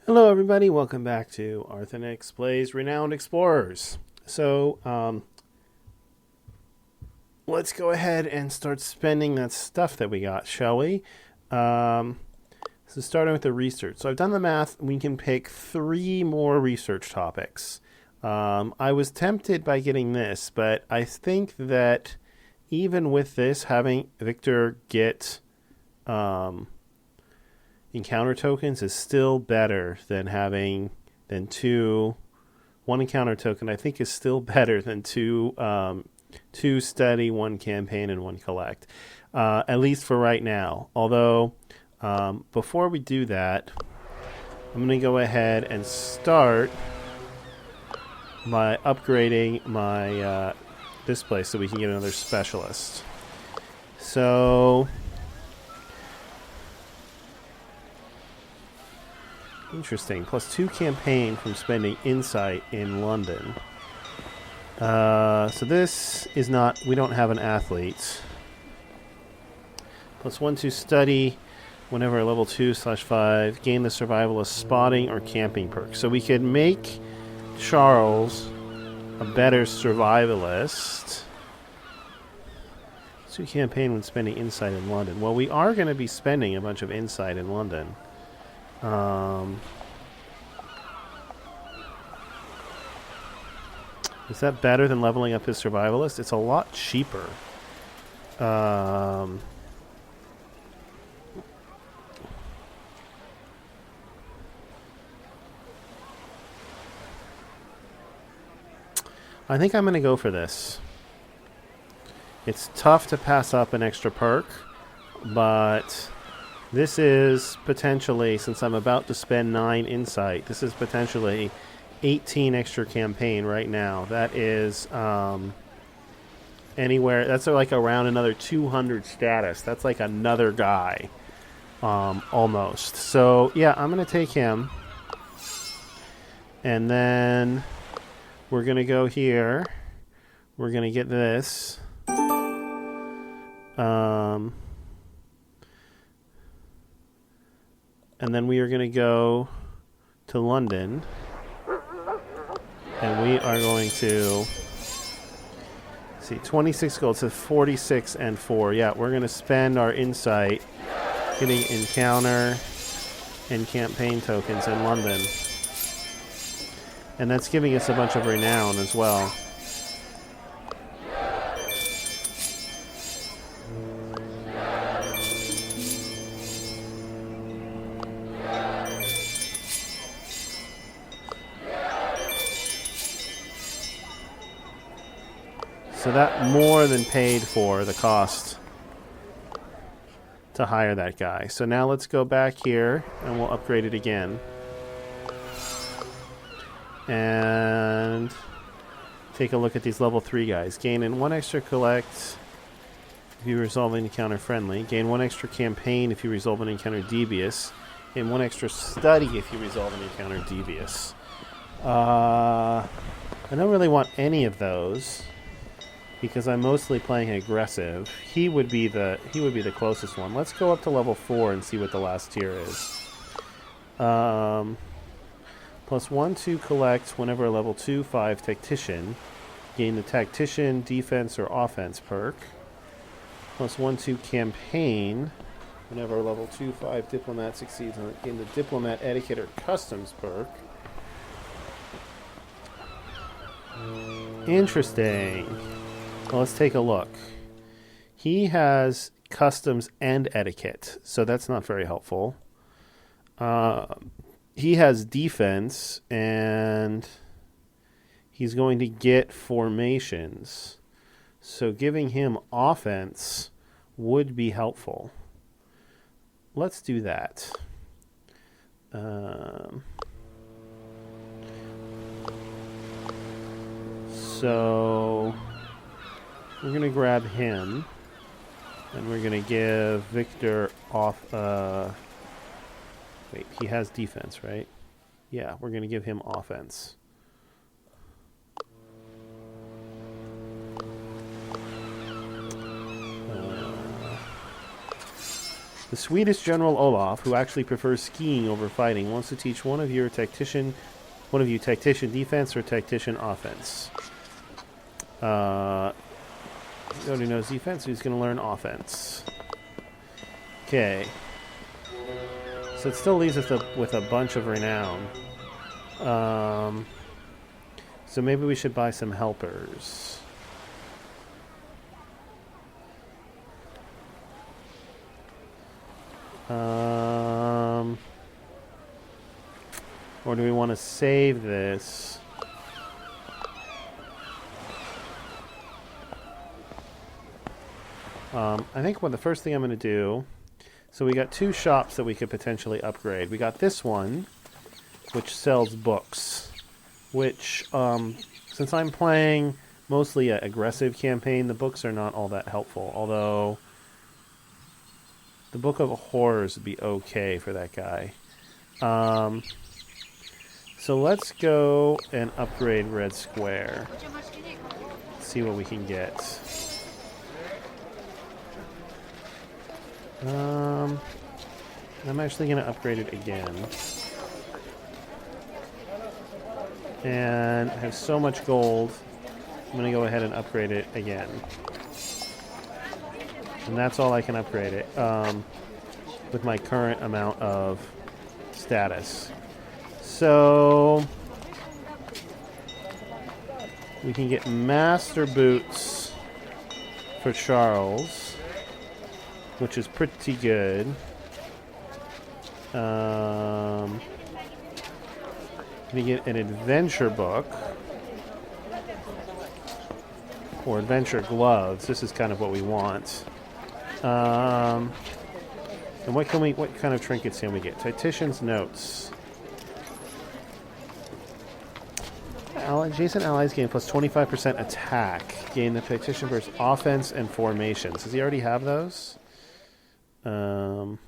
Hello, everybody. Welcome back to Arthenex Plays Renowned Explorers. So, let's go ahead and start spending that stuff that we got, shall we? Um, so, starting with the research. So, I've done the math. We can pick 3 more research topics. I was tempted by getting this, but I think that even with this, having Victor get um, encounter tokens is still better than having than one encounter token. I think is still better than two study, one campaign, and one collect. At least for right now. Although before we do that, I'm going to go ahead and start by upgrading my this place so we can get another specialist. So interesting. +2 campaign from spending insight in London. So this is not... We don't have an athlete. +1 to study whenever level 2/5. Gain the survivalist spotting or camping perk. So we could make Charles a better survivalist. +2 campaign when spending insight in London. Well, we are going to be spending a bunch of insight in London. Is that better than leveling up his survivalist? It's a lot cheaper. I think I'm going to go for this. It's tough to pass up an extra perk, but this is potentially, since I'm about to spend 9 insight, this is potentially 18 extra campaign right now. That is anywhere, that's like around another 200 status. That's like another guy, almost. So yeah, I'm going to take him. And then we're going to go here. We're going to get this. And then we are going to go to London. And we are going to see 26 gold, so 46 and 4. Yeah, we're going to spend our insight getting encounter and campaign tokens in London. And that's giving us a bunch of renown as well. So that more than paid for the cost to hire that guy. So now let's go back here and we'll upgrade it again. And take a look at these level 3 guys. Gain in 1 extra collect if you resolve an encounter friendly. Gain 1 extra campaign if you resolve an encounter devious. Gain 1 extra study if you resolve an encounter devious. I don't really want any of those, because I'm mostly playing aggressive. He would be the closest one. Let's go up to level 4 and see what the last tier is. +1 to collect whenever a level 2/5 tactician. Gain the tactician defense or offense perk. +1 to campaign whenever a level 2/5 diplomat succeeds on it. Gain the diplomat etiquette or customs perk. Interesting. Well, let's take a look. He has customs and etiquette, so that's not very helpful. He has defense, and he's going to get formations. So giving him offense would be helpful. Let's do that. So we're going to grab him, and we're going to give Victor off... wait, he has defense, right? Yeah, we're going to give him offense. The Swedish General Olaf, who actually prefers skiing over fighting, wants to teach one of you tactician defense or tactician offense. He already knows defense, so he's going to learn offense. Okay. So it still leaves us with a bunch of renown. So maybe we should buy some helpers. Or do we want to save this? I think the first thing I'm going to do... So we got 2 shops that we could potentially upgrade. We got this one, which sells books. Which, since I'm playing mostly an aggressive campaign, the books are not all that helpful. Although, the Book of Horrors would be okay for that guy. So let's go and upgrade Red Square. See what we can get. I'm actually going to upgrade it again. And I have so much gold, I'm going to go ahead and upgrade it again. And that's all I can upgrade it with my current amount of status. So we can get Master Boots for Charles, which is pretty good. We get an adventure book or adventure gloves. This is kind of what we want. And what kind of trinkets can we get? Tactician's notes. Adjacent allies gain plus 25% attack. Gain the tactician versus offense and formations. Does he already have those? He already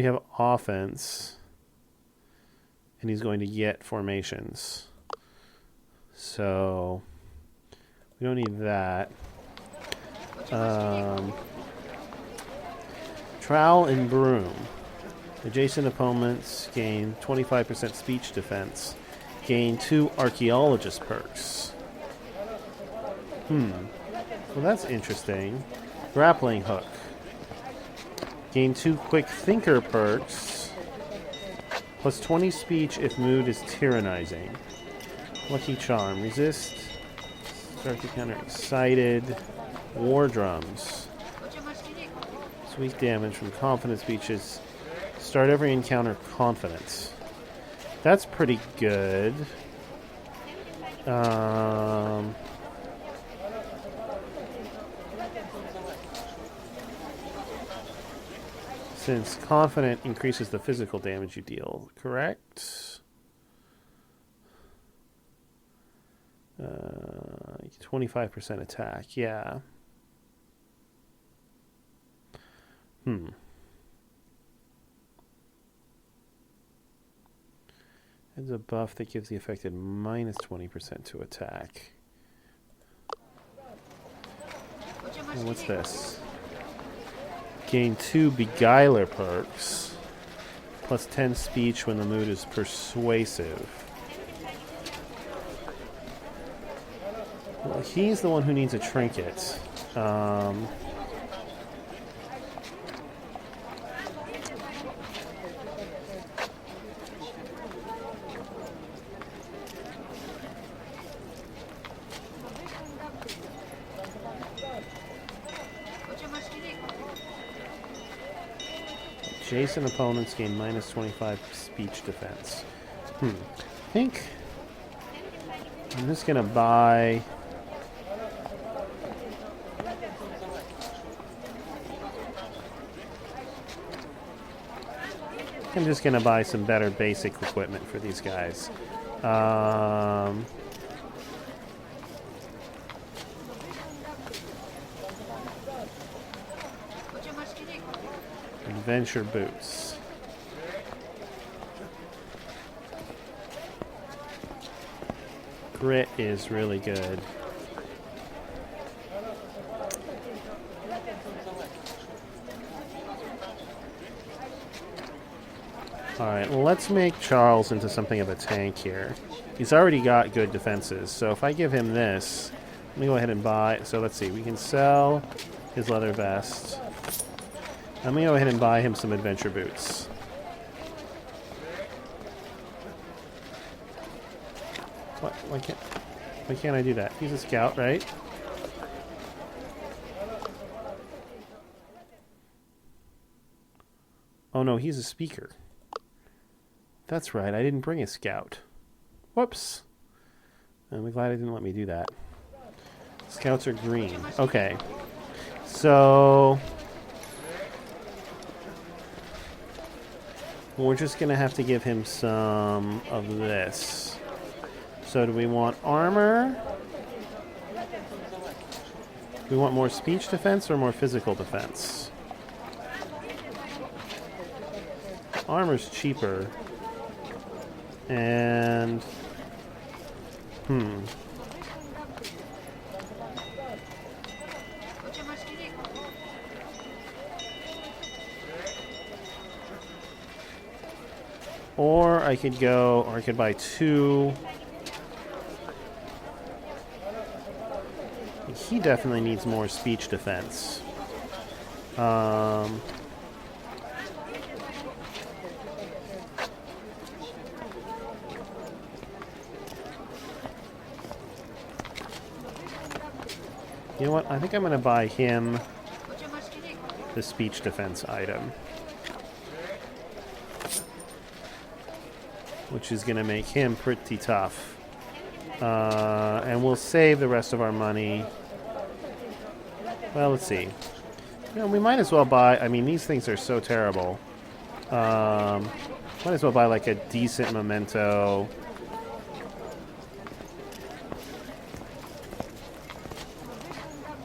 have offense. And he's going to get formations. So we don't need that. Trowel and Broom. Adjacent opponents gain 25% speech defense. Gain 2 archaeologist perks. Well, that's interesting. Grappling hook. Gain 2 quick thinker perks. Plus 20 speech if mood is tyrannizing. Lucky charm. Resist. Start to counter excited. War drums. Sweet damage from confident speeches. Start every encounter confidence. That's pretty good. Since confident increases the physical damage you deal, correct? 25% attack, yeah. Adds a buff that gives the affected minus 20% to attack. And what's this? Gain 2 Beguiler perks. Plus 10 speech when the mood is persuasive. Well, he's the one who needs a trinket. Adjacent opponents gain minus 25 speech defense. I think I'm just going to buy... I'm just going to buy some better basic equipment for these guys. Adventure boots. Grit is really good. Alright, well, let's make Charles into something of a tank here. He's already got good defenses, so if I give him this, let me go ahead and buy... So let's see, we can sell his leather vest. Let me go ahead and buy him some adventure boots. What? Why can't I do that? He's a scout, right? Oh no, he's a speaker. That's right, I didn't bring a scout. Whoops. I'm glad I didn't let me do that. Scouts are green. Okay. So... we're just going to have to give him some of this. So do we want armor? Do we want more speech defense or more physical defense? Armor's cheaper. And... or I could buy two. He definitely needs more speech defense. You know what? I think I'm going to buy him the speech defense item, which is going to make him pretty tough. And we'll save the rest of our money. Well, let's see. You know, we might as well buy... I mean, these things are so terrible. Might as well buy, like, a decent memento.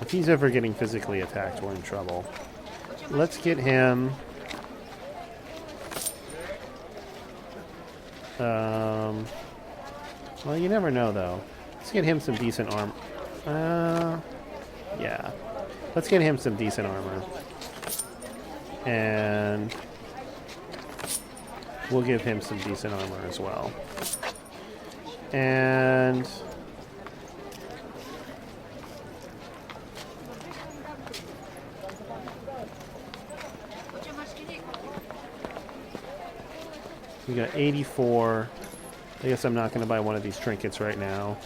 If he's ever getting physically attacked, we're in trouble. Let's get him... well, you never know, though. Let's get him some decent armor. Yeah. Let's get him some decent armor. And we'll give him some decent armor as well. And... we got 84. I guess I'm not going to buy one of these trinkets right now.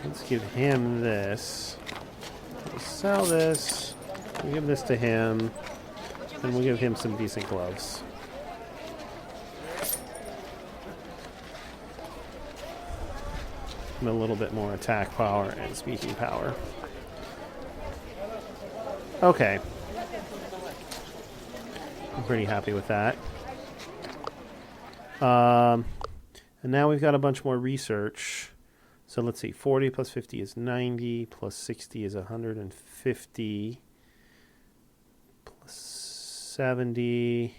Let's give him this. We'll sell this. We'll give this to him. And we'll give him some decent gloves. And a little bit more attack power and speaking power. Okay. I'm pretty happy with that. And now we've got a bunch more research. So let's see. 40 plus 50 is 90. Plus 60 is 150. Plus 70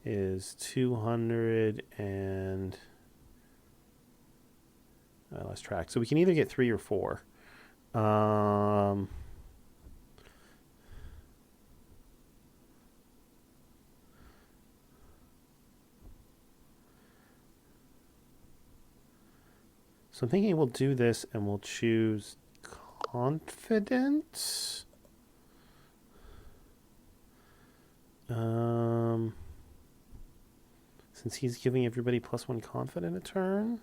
is 200 and... I lost track. So we can either get 3 or 4. So I'm thinking we'll do this and we'll choose confidence. Since he's giving everybody +1 confident a turn.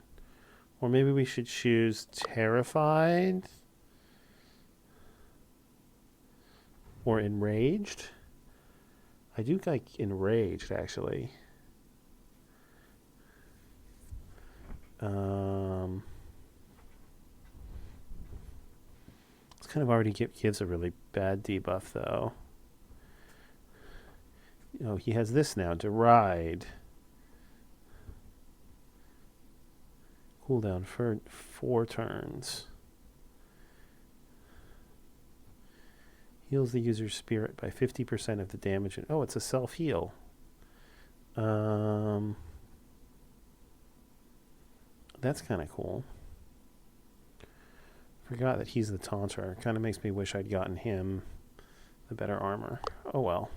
Or maybe we should choose terrified. Or enraged. I do like enraged, actually. It's kind of already gives a really bad debuff, though. You know, he has this now, deride. Cooldown for 4 turns. Heals the user's spirit by 50% of the damage. Oh, it's a self-heal. That's kind of cool. Forgot that he's the taunter. Kind of makes me wish I'd gotten him the better armor. Oh well.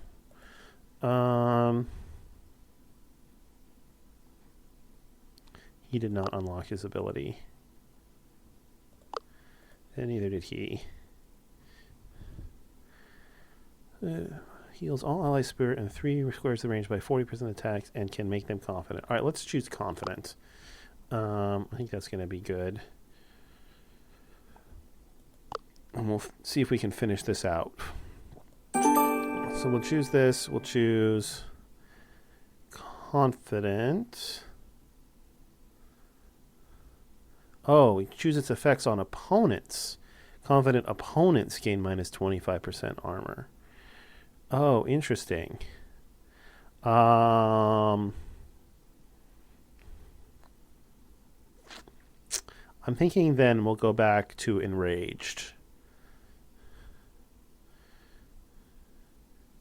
He did not unlock his ability. And neither did he. Heals all ally spirit and 3 squares the range by 40% attacks and can make them confident. Alright, let's choose confident. I think that's going to be good. And we'll see if we can finish this out. So we'll choose this. We'll choose confident. Oh, we choose its effects on opponents. Confident opponents gain minus 25% armor. Oh, interesting. I'm thinking then we'll go back to enraged.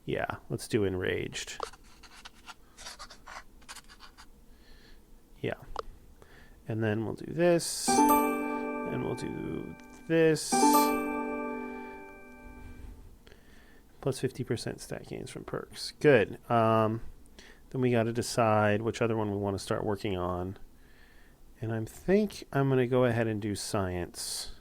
Yeah, let's do enraged. Yeah. And then we'll do this. And we'll do this. Plus 50% stat gains from perks. Good. Then we got to decide which other one we want to start working on. And I think I'm going to go ahead and do science.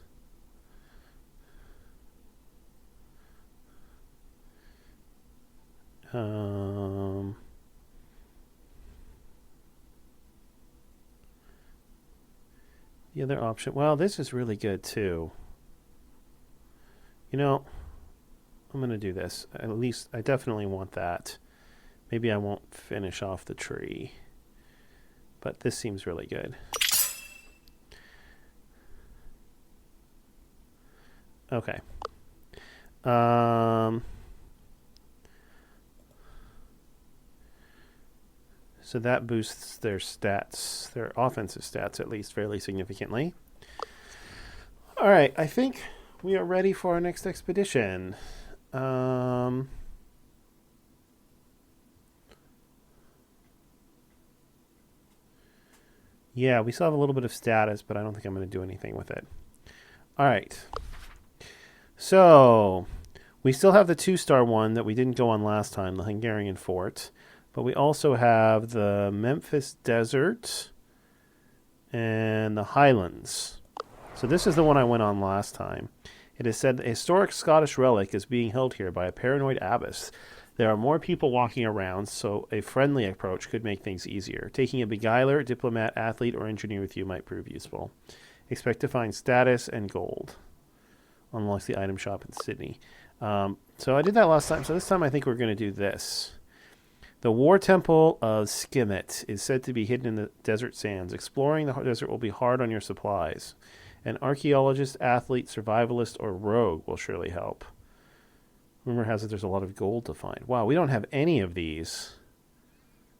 The other option, well, this is really good too. You know, I'm going to do this. At least I definitely want that. Maybe I won't finish off the tree. But this seems really good. Okay. So that boosts their stats, their offensive stats at least, fairly significantly. All right, I think we are ready for our next expedition. Yeah, we still have a little bit of status, but I don't think I'm going to do anything with it. All right. So we still have the 2-star one that we didn't go on last time, the Hungarian fort. But we also have the Memphis Desert and the Highlands. So this is the one I went on last time. It is said the historic Scottish relic is being held here by a paranoid abbess. There are more people walking around, so a friendly approach could make things easier. Taking a beguiler, diplomat, athlete, or engineer with you might prove useful. Expect to find status and gold. Unlocks the item shop in Sydney. So I did that last time, so this time I think we're going to do this. The War Temple of Skimet is said to be hidden in the desert sands. Exploring the desert will be hard on your supplies. An archaeologist, athlete, survivalist, or rogue will surely help. Rumor has it there's a lot of gold to find. Wow, we don't have any of these.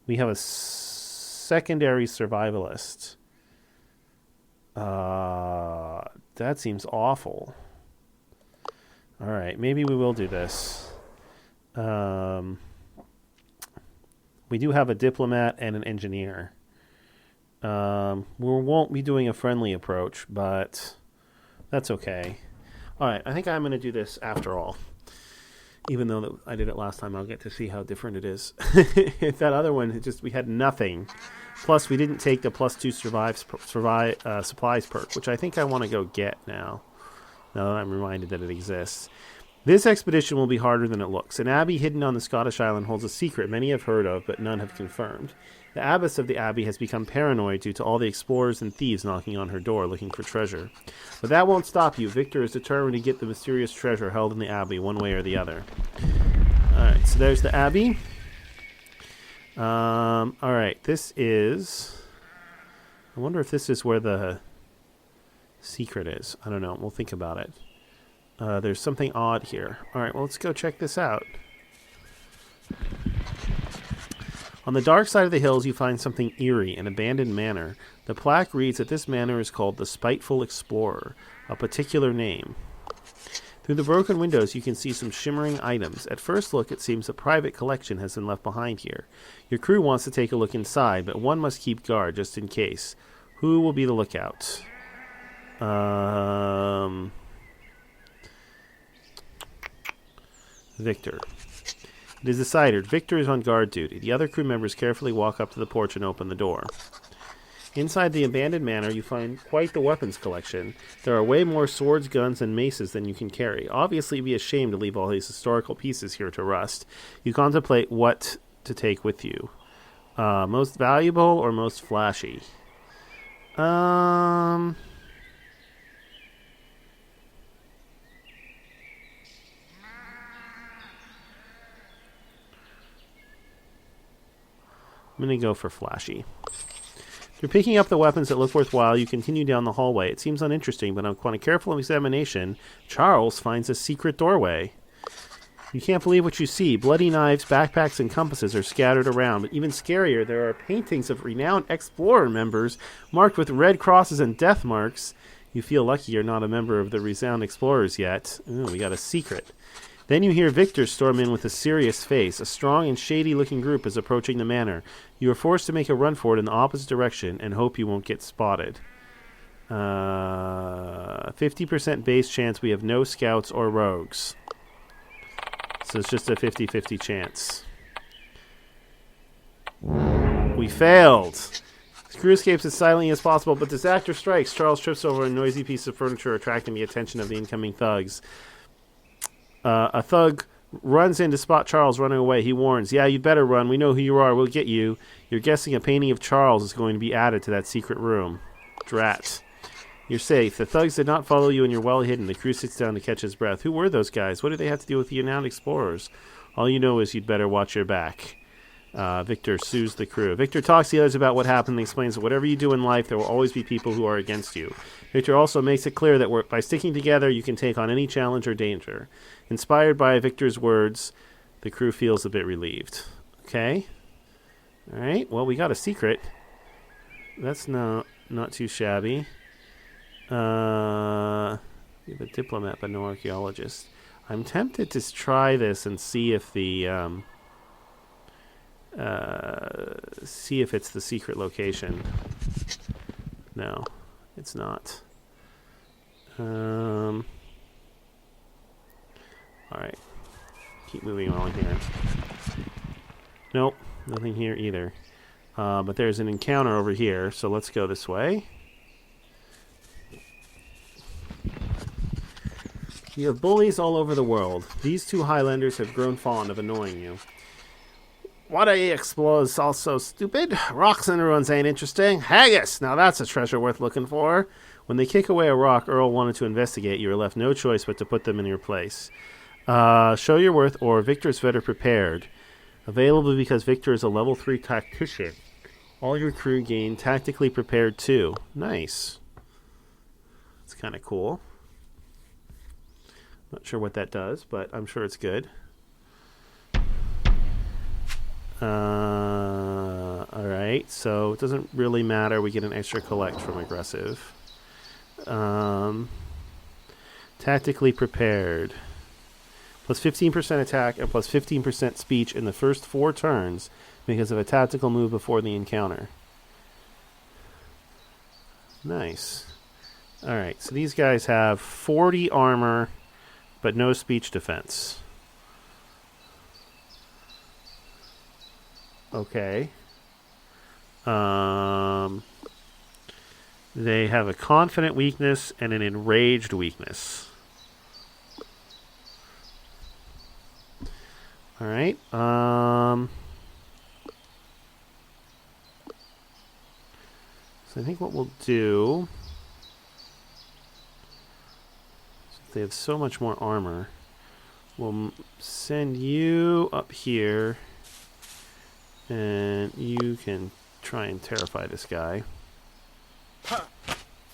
We have a secondary survivalist. That seems awful. All right, maybe we will do this. We do have a diplomat and an engineer. We won't be doing a friendly approach, but that's okay. All right, I think I'm going to do this after all. Even though I did it last time, I'll get to see how different it is. That other one, we had nothing. Plus, we didn't take the +2 supplies perk, which I think I want to go get now that I'm reminded that it exists. This expedition will be harder than it looks. An abbey hidden on the Scottish island holds a secret many have heard of, but none have confirmed. The abbess of the abbey has become paranoid due to all the explorers and thieves knocking on her door looking for treasure. But that won't stop you. Victor is determined to get the mysterious treasure held in the abbey one way or the other. Alright, so there's the abbey. Alright, this is... I wonder if this is where the secret is. I don't know. We'll think about it. There's something odd here. Alright, well, let's go check this out. On the dark side of the hills, you find something eerie, an abandoned manor. The plaque reads that this manor is called the Spiteful Explorer, a particular name. Through the broken windows, you can see some shimmering items. At first look, it seems a private collection has been left behind here. Your crew wants to take a look inside, but one must keep guard just in case. Who will be the lookout? Victor. It is decided. Victor is on guard duty. The other crew members carefully walk up to the porch and open the door. Inside the abandoned manor, you find quite the weapons collection. There are way more swords, guns, and maces than you can carry. Obviously, it'd be a shame to leave all these historical pieces here to rust. You contemplate what to take with you. Most valuable or most flashy? I'm going to go for flashy. After picking up the weapons that look worthwhile, you continue down the hallway. It seems uninteresting, but upon a careful examination, Charles finds a secret doorway. You can't believe what you see. Bloody knives, backpacks, and compasses are scattered around. But even scarier, there are paintings of renowned explorer members marked with red crosses and death marks. You feel lucky you're not a member of the renowned explorers yet. Ooh, we got a secret. Then you hear Victor storm in with a serious face. A strong and shady-looking group is approaching the manor. You are forced to make a run for it in the opposite direction and hope you won't get spotted. 50% base chance we have no scouts or rogues. So it's just a 50-50 chance. We failed! The crew escapes as silently as possible, but disaster strikes. Charles trips over a noisy piece of furniture, attracting the attention of the incoming thugs. A thug runs in to spot Charles running away. He warns, "Yeah, you'd better run. We know who you are. We'll get you." You're guessing a painting of Charles is going to be added to that secret room. Drat. You're safe. The thugs did not follow you and you're well hidden. The crew sits down to catch his breath. Who were those guys? What do they have to do with the renowned explorers? All you know is you'd better watch your back. Victor soothes the crew. Victor talks to the others about what happened and explains that whatever you do in life, there will always be people who are against you. Victor also makes it clear that by sticking together, you can take on any challenge or danger. Inspired by Victor's words, the crew feels a bit relieved. Okay. All right. Well, we got a secret. That's not too shabby. We have a diplomat, but no archaeologist. I'm tempted to try this and see if it's the secret location. No, it's not. All right. Keep moving along here. Nope, nothing here either. But there's an encounter over here, so let's go this way. You have bullies all over the world. These two Highlanders have grown fond of annoying you. What are you explorers all so stupid? Rocks and ruins ain't interesting. Haggis! Now that's a treasure worth looking for. When they kick away a rock Earl wanted to investigate, you are left no choice but to put them in your place. Show your worth or Victor's better prepared. Available because Victor is a level 3 tactician. All your crew gain tactically prepared too. Nice. It's kind of cool. Not sure what that does, but I'm sure it's good. Alright, so it doesn't really matter. We get an extra collect from aggressive. Tactically prepared. Plus 15% attack and plus 15% speech in the first 4 turns because of a tactical move before the encounter. Nice. Alright, so these guys have 40 armor, but no speech defense. Okay. They have a confident weakness and an enraged weakness. Alright. So I think what we'll do... They have so much more armor. We'll send you up here. And you can try and terrify this guy.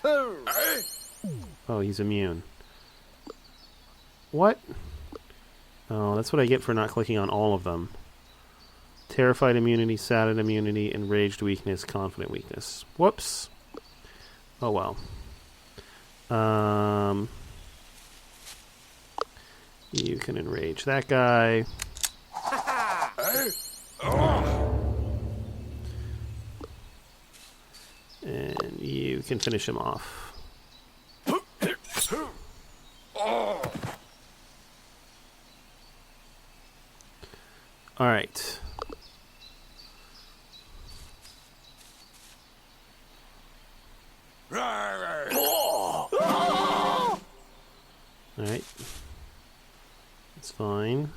Oh, he's immune. What? Oh, that's what I get for not clicking on all of them. Terrified immunity, saddened immunity, enraged weakness, confident weakness. Whoops. Oh well. You can enrage that guy. And you can finish him off. Alright. Alright. That's fine.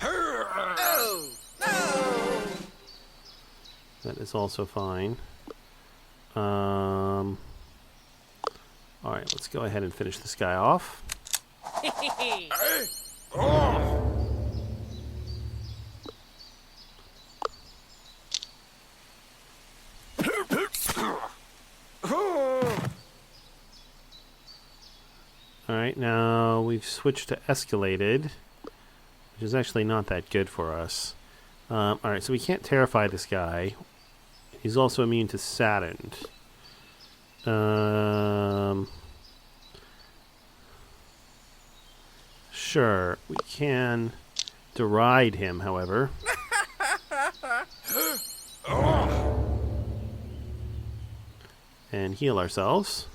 That is also fine. Alright, let's go ahead and finish this guy off. Alright, now we've switched to escalated, which is actually not that good for us. Alright, so we can't terrify this guy. He's also immune to saddened. Sure, we can deride him, however. And heal ourselves.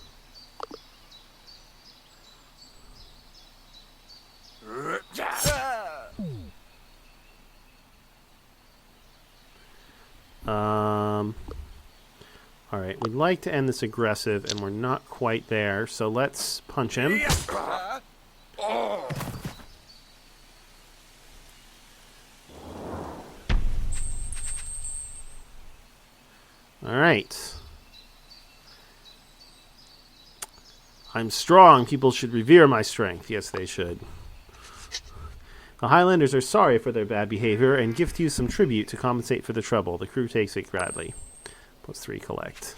Alright, we'd like to end this aggressive, and we're not quite there, so let's punch him. Alright. I'm strong. People should revere my strength. Yes, they should. The Highlanders are sorry for their bad behavior and gift you some tribute to compensate for the trouble. The crew takes it gladly. +3 collect.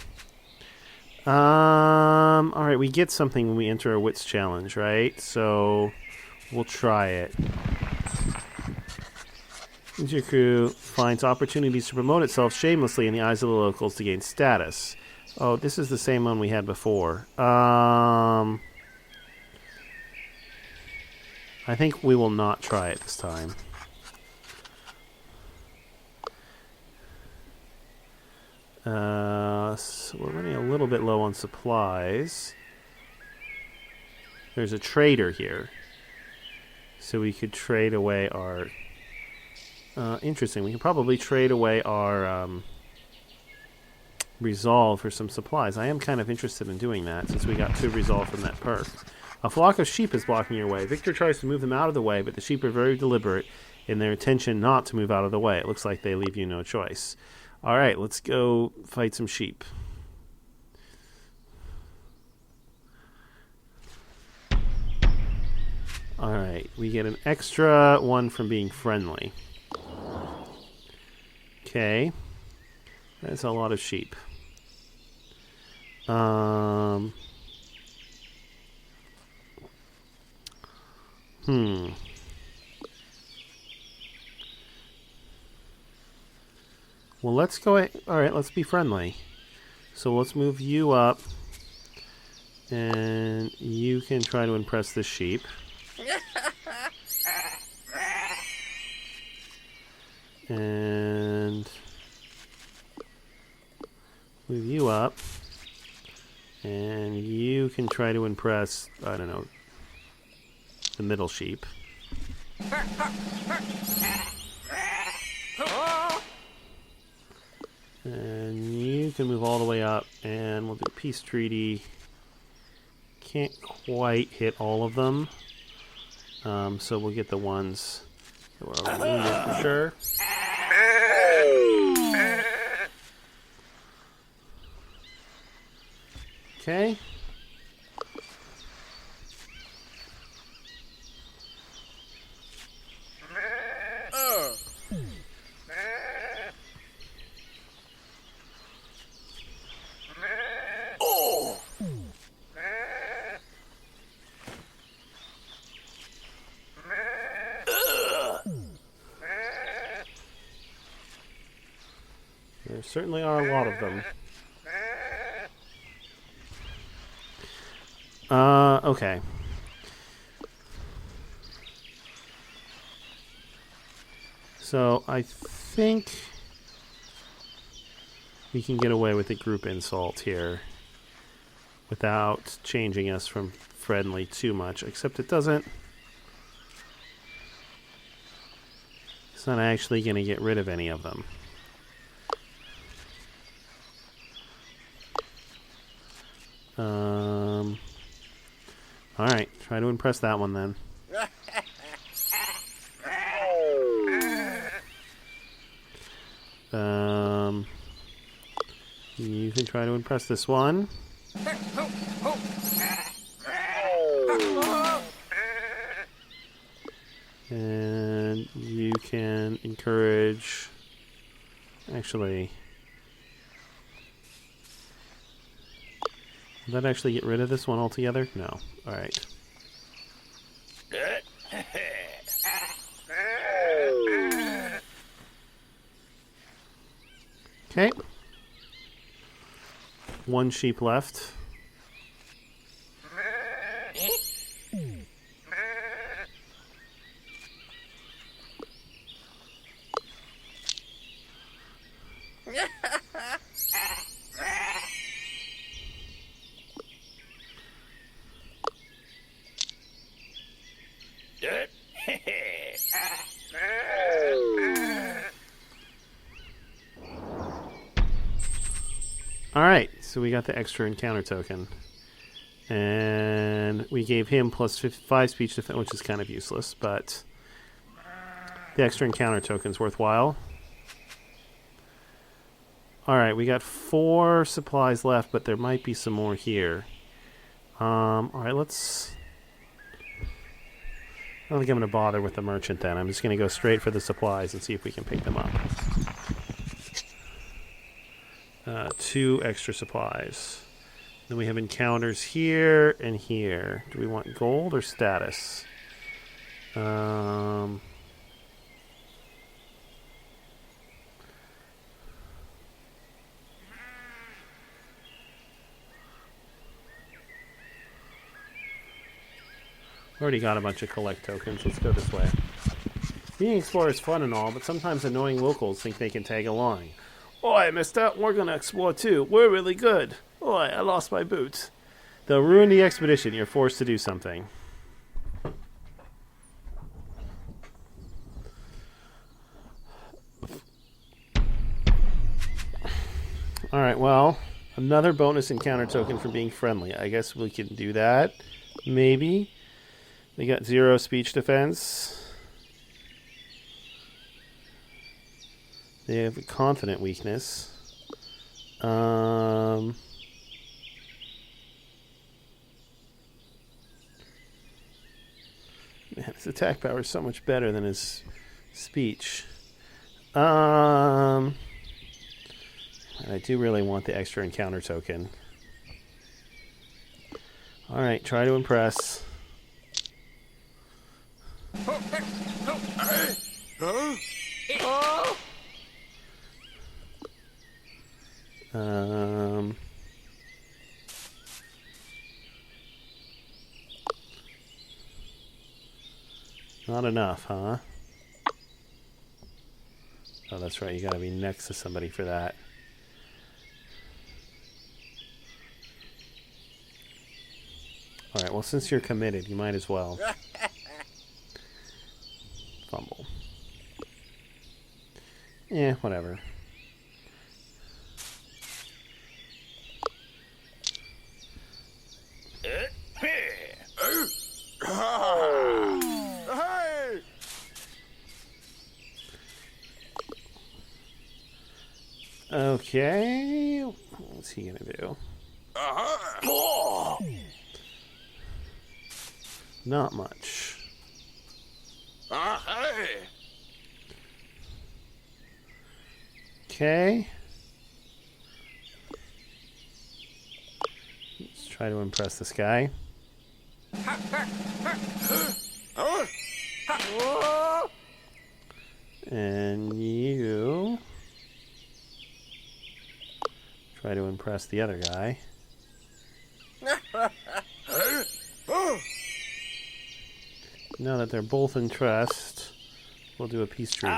Alright, we get something when we enter a wits challenge, right? So we'll try it. Your crew finds opportunities to promote itself shamelessly in the eyes of the locals to gain status. Oh, this is the same one we had before. I think we will not try it this time. So we're running a little bit low on supplies. There's a trader here. So we could trade away our... interesting. We can probably trade away our resolve for some supplies. I am kind of interested in doing that since we got 2 resolve from that perk. A flock of sheep is blocking your way. Victor tries to move them out of the way, but the sheep are very deliberate in their intention not to move out of the way. It looks like they leave you no choice. Alright, let's go fight some sheep. Alright, we get an extra 1 from being friendly. Okay. That's a lot of sheep. Well, let's go... Alright, let's be friendly. So let's move you up. And you can try to impress the sheep. And... move you up. And you can try to impress, I don't know, the middle sheep. And you can move all the way up, and we'll do a peace treaty. Can't quite hit all of them. So we'll get the ones that were wounded for sure. Okay. There certainly are a lot of them. Okay. So I think we can get away with a group insult here without changing us from friendly too much, except it doesn't. It's not actually going to get rid of any of them. Alright, try to impress that one then. You can try to impress this one. And you can encourage... Actually... Will that actually get rid of this one altogether? No. Alright. Okay. One sheep left. Alright, so we got the extra encounter token. And we gave him plus 5 speech defense, which is kind of useless, but the extra encounter token's worthwhile. Alright, we got 4 supplies left, but there might be some more here. Alright, let's... I don't think I'm going to bother with the merchant then. I'm just going to go straight for the supplies and see if we can pick them up. 2 extra supplies. Then we have encounters here and here. Do we want gold or status? Already got a bunch of collect tokens. Let's go this way. Being explorer is fun and all, but sometimes annoying locals think they can tag along. Oi, mister, we're gonna explore too. We're really good. Oi, I lost my boots. They'll ruin the expedition. You're forced to do something. Alright, well, another bonus encounter token for being friendly. I guess we can do that. Maybe. They got 0 speech defense. They have a confident weakness. Man, his attack power is so much better than his speech. I do really want the extra encounter token. Alright, try to impress. Not enough, huh? Oh, that's right. You gotta be next to somebody for that. Alright, well, since you're committed, you might as well. Fumble. Yeah, whatever. Okay, what's he gonna do? Not much. Okay. Let's try to impress this guy. And you try to impress the other guy. Now that they're both impressed, we'll do a peace treaty.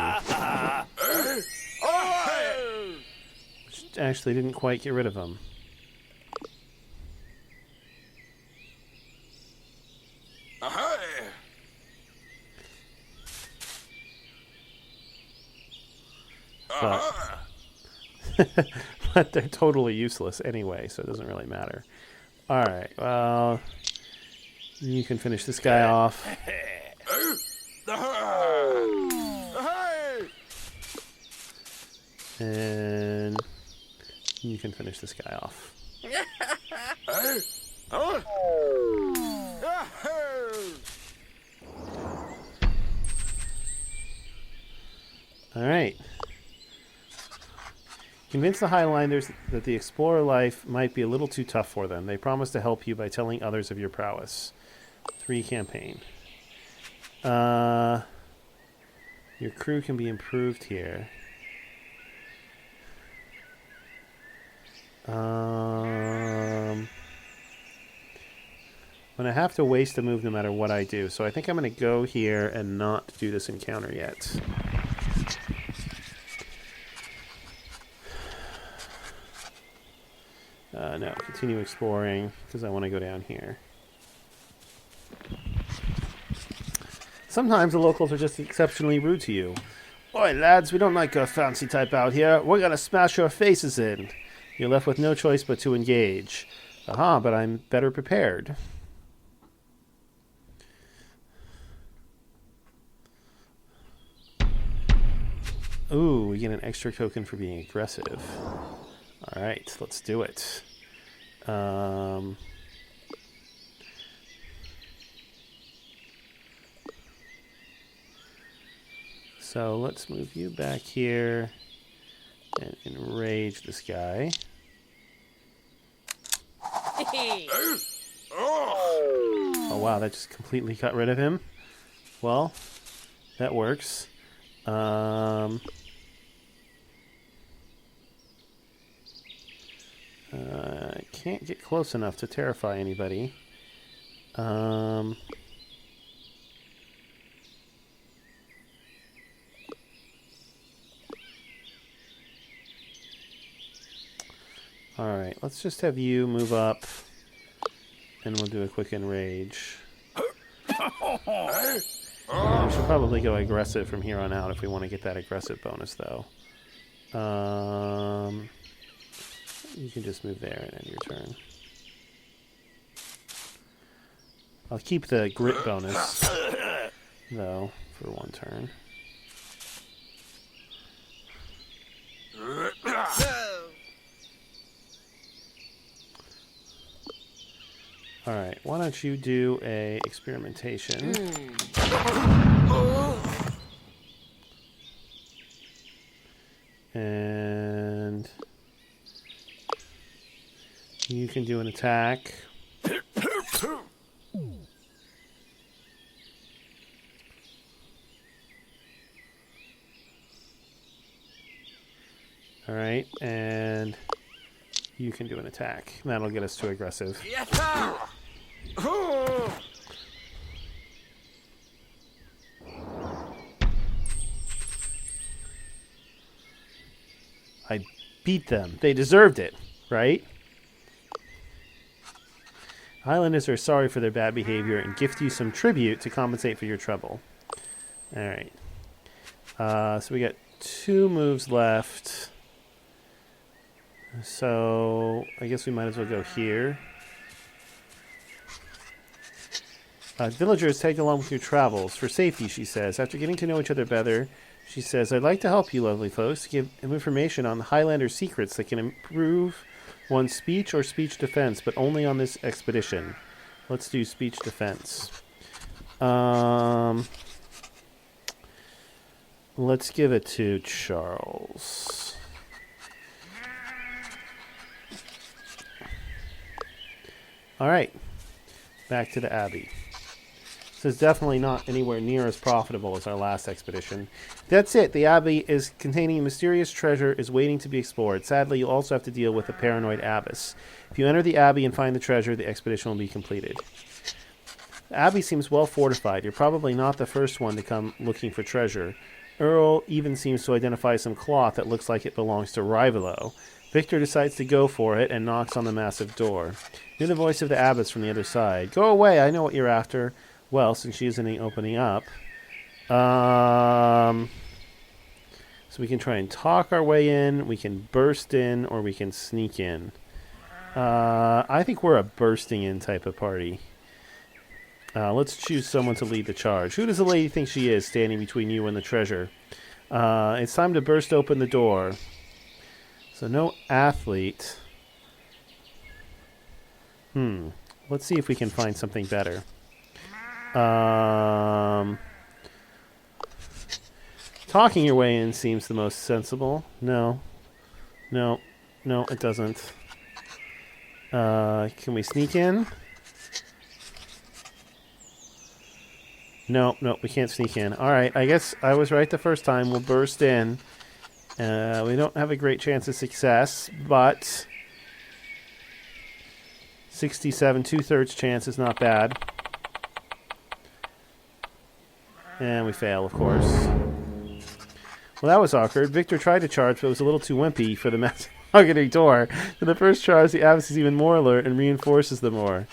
Which actually didn't quite get rid of him. But they're totally useless anyway, so it doesn't really matter. Alright, well, you can finish this guy off. And you can finish this guy off. Alright. Convince the Highlanders that the explorer life might be a little too tough for them. They promise to help you by telling others of your prowess. 3 campaign. Your crew can be improved here. I'm going to have to waste a move no matter what I do. So I think I'm going to go here and not do this encounter yet. No, continue exploring, because I want to go down here. Sometimes the locals are just exceptionally rude to you. Oi, lads, we don't like your fancy type out here. We're going to smash your faces in. You're left with no choice but to engage. Aha, but I'm better prepared. Ooh, we get an extra token for being aggressive. Alright, let's do it. So let's move you back here and enrage this guy. Oh wow, that just completely got rid of him. Well, that works. I can't get close enough to terrify anybody. Alright, let's just have you move up, and we'll do a quick enrage. We should probably go aggressive from here on out if we want to get that aggressive bonus, though. You can just move there and end your turn. I'll keep the grit bonus, though, for 1 turn. Alright, why don't you do a experimentation? And you can do an attack. Alright, and you can do an attack. That'll get us to aggressive. I beat them. They deserved it, right? Highlanders are sorry for their bad behavior and gift you some tribute to compensate for your trouble. Alright. So we got 2 moves left. So I guess we might as well go here. Villagers tag along with your travels for safety, she says. After getting to know each other better, she says, I'd like to help you, lovely folks, to give information on the Highlander secrets that can improve one's speech or speech defense, but only on this expedition. Let's do speech defense. Let's give it to Charles. Alright. Back to the Abbey. This is definitely not anywhere near as profitable as our last expedition. That's it. The Abbey is containing a mysterious treasure is waiting to be explored. Sadly, you'll also have to deal with a paranoid abbess. If you enter the Abbey and find the treasure, the expedition will be completed. The abbey seems well fortified. You're probably not the first one to come looking for treasure. Earl even seems to identify some cloth that looks like it belongs to Rivalo. Victor decides to go for it and knocks on the massive door. Hear the voice of the abbess from the other side. Go away, I know what you're after. Well, since she isn't opening up. So we can try and talk our way in, we can burst in, or we can sneak in. I think we're a bursting in type of party. Let's choose someone to lead the charge. Who does the lady think she is, standing between you and the treasure? It's time to burst open the door. So no athlete. Let's see if we can find something better. Talking your way in seems the most sensible. No, it doesn't. Can we sneak in? No, we can't sneak in. Alright, I guess I was right the first time. We'll burst in. We don't have a great chance of success, but 67, 2/3 chance is not bad. And we fail, of course. Well, that was awkward. Victor tried to charge, but it was a little too wimpy for the mahogany door. For the first charge, the abbess is even more alert and reinforces the more.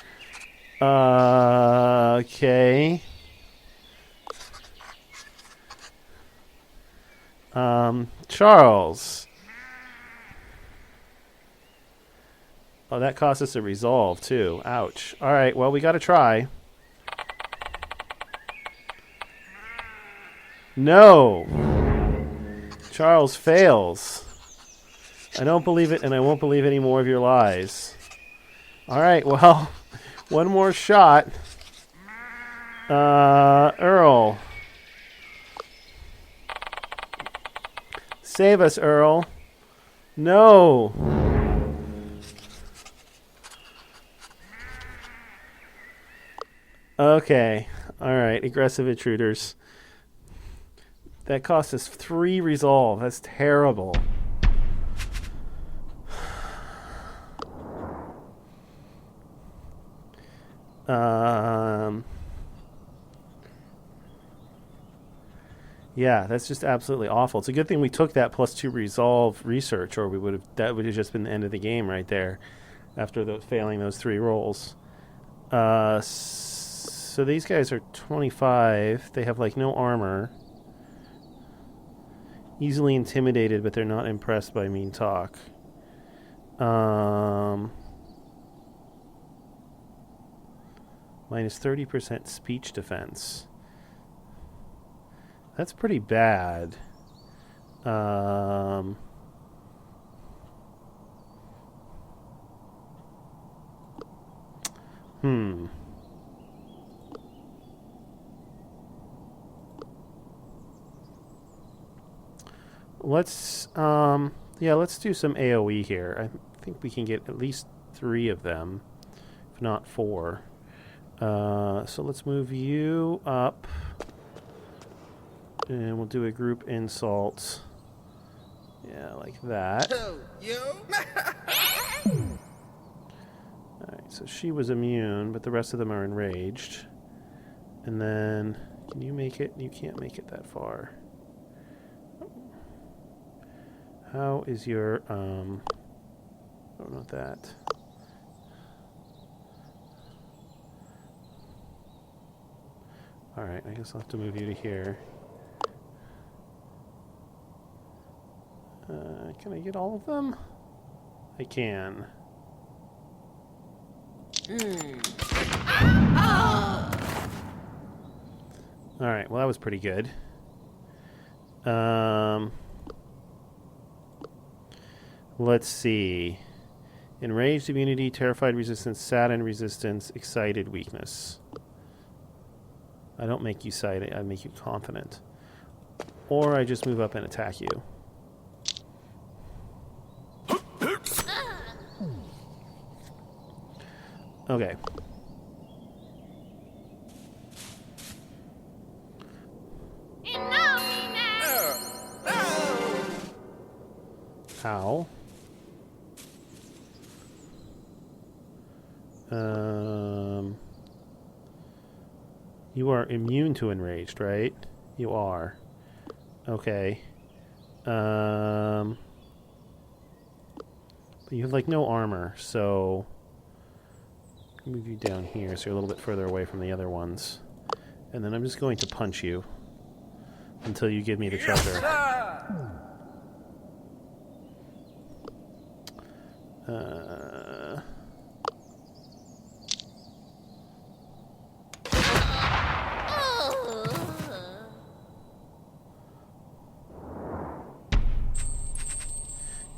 Okay. Charles. Oh, that cost us a resolve, too. Ouch. Alright, well, we gotta try. No! Charles fails. I don't believe it, and I won't believe any more of your lies. Alright, well, one more shot. Earl. Save us, Earl. No! Okay. Alright, aggressive intruders. That cost us 3 resolve. That's terrible. Yeah, that's just absolutely awful. It's a good thing we took that +2 resolve research, or that would have just been the end of the game right there after failing those 3 rolls. So these guys are 25. They have like no armor. Easily intimidated, but they're not impressed by mean talk. Minus 30% speech defense. That's pretty bad. Let's do some AoE here. I think we can get at least 3 of them, if not 4. So let's move you up. And we'll do a group insult. Yeah, like that. Alright, so she was immune, but the rest of them are enraged. And then, can you make it? You can't make it that far. How is your, I don't know that. Alright, I guess I'll have to move you to here. Can I get all of them? I can. Alright, well that was pretty good. Let's see. Enraged immunity, terrified resistance, saddened resistance, excited weakness. I don't make you excited, I make you confident. Or I just move up and attack you. Okay. How? You are immune to enraged, right? You are. Okay. But you have, like, no armor, so... I'll move you down here so you're a little bit further away from the other ones. And then I'm just going to punch you until you give me the treasure.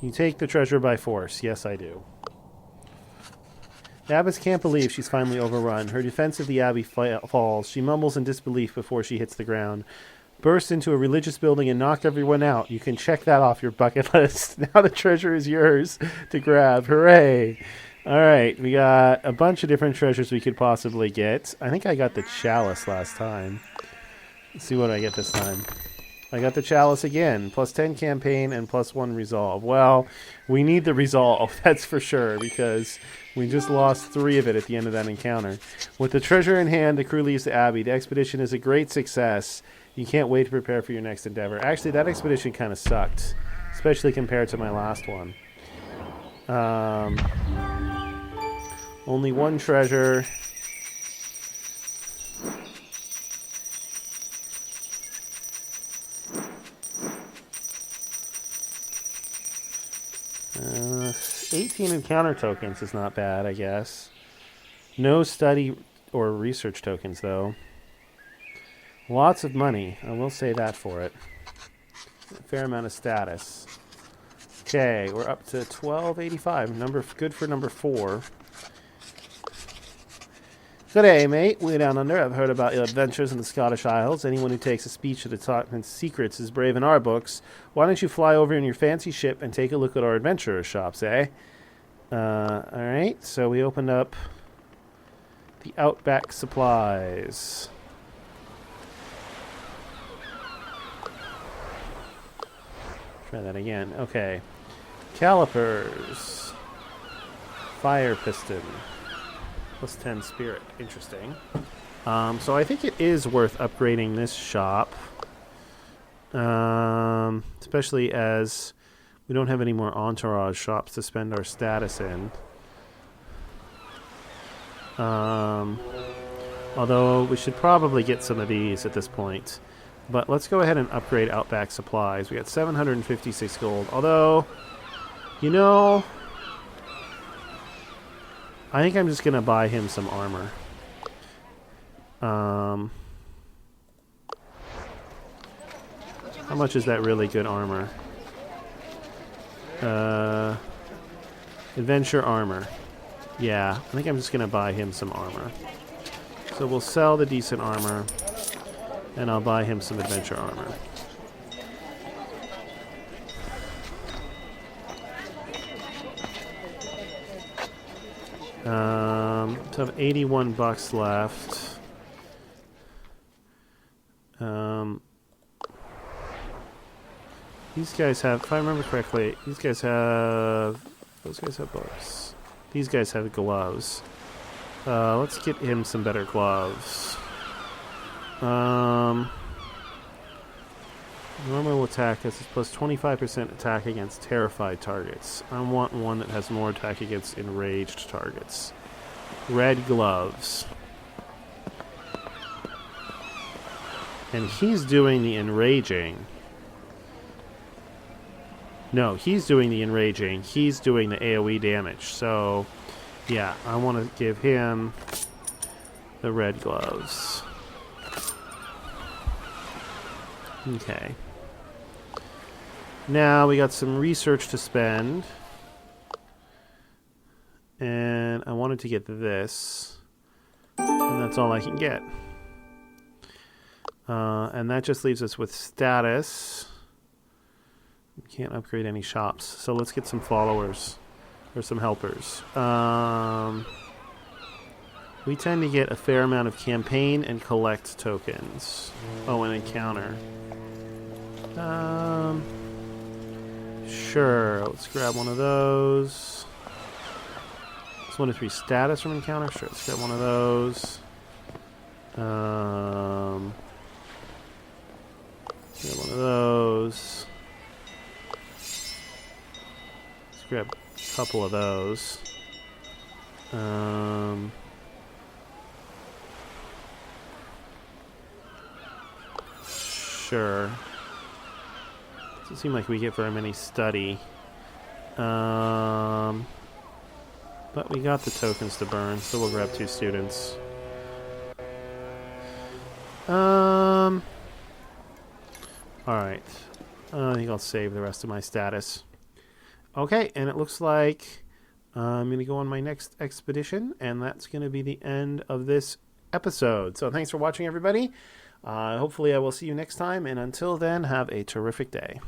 You take the treasure by force. Yes, I do. The abbess can't believe she's finally overrun. Her defense of the abbey falls. She mumbles in disbelief before she hits the ground. Burst into a religious building and knock everyone out. You can check that off your bucket list. Now the treasure is yours to grab. Hooray! Alright, we got a bunch of different treasures we could possibly get. I think I got the chalice last time. Let's see what I get this time. I got the chalice again. Plus 10 campaign and plus 1 resolve. Well, we need the resolve, that's for sure, because we just lost 3 of it at the end of that encounter. With the treasure in hand, the crew leaves the Abbey. The expedition is a great success. You can't wait to prepare for your next endeavor. Actually, that expedition kind of sucked, especially compared to my last one. Only 1 treasure. Uh, 18 encounter tokens is not bad, I guess. No study or research tokens, though. Lots of money. I will say that for it. A fair amount of status. Okay, we're up to 1285. Good for number 4. Good day, mate. Way down under. I've heard about your adventures in the Scottish Isles. Anyone who takes a speech to the Tottenham's secrets is brave in our books. Why don't you fly over in your fancy ship and take a look at our adventurer shops, eh? Alright, so we opened up the Outback Supplies. Try that again. Okay. Calipers. Fire piston. Plus 10 spirit. Interesting. So I think it is worth upgrading this shop. Especially as we don't have any more entourage shops to spend our status in. Although we should probably get some of these at this point. But let's go ahead and upgrade Outback Supplies. We got 756 gold. Although, you know, I think I'm just going to buy him some armor. How much is that really good armor? Adventure armor. Yeah, I think I'm just going to buy him some armor. So we'll sell the decent armor, and I'll buy him some adventure armor. To have 81 bucks left. These guys have, if I remember correctly, those guys have books. These guys have gloves. Let's get him some better gloves. Normal attack has plus 25% attack against terrified targets. I want one that has more attack against enraged targets. Red gloves. And he's doing the enraging. No, he's doing the enraging. He's doing the AoE damage. So, yeah, I want to give him the red gloves. Okay. Now we got some research to spend. And I wanted to get this. And that's all I can get. And that just leaves us with status. We can't upgrade any shops. So let's get some followers. Or some helpers. We tend to get a fair amount of campaign and collect tokens. Oh, and encounter. Sure, let's grab one of those. It's 1 to 3 status from encounter. Sure, let's grab one of those. Get one of those. Let's grab a couple of those. Sure. Doesn't seem like we get very many study. But we got the tokens to burn, so we'll grab 2 students. Alright. I think I'll save the rest of my status. Okay, and it looks like I'm going to go on my next expedition, and that's going to be the end of this episode. So thanks for watching, everybody. Hopefully I will see you next time, and until then, have a terrific day.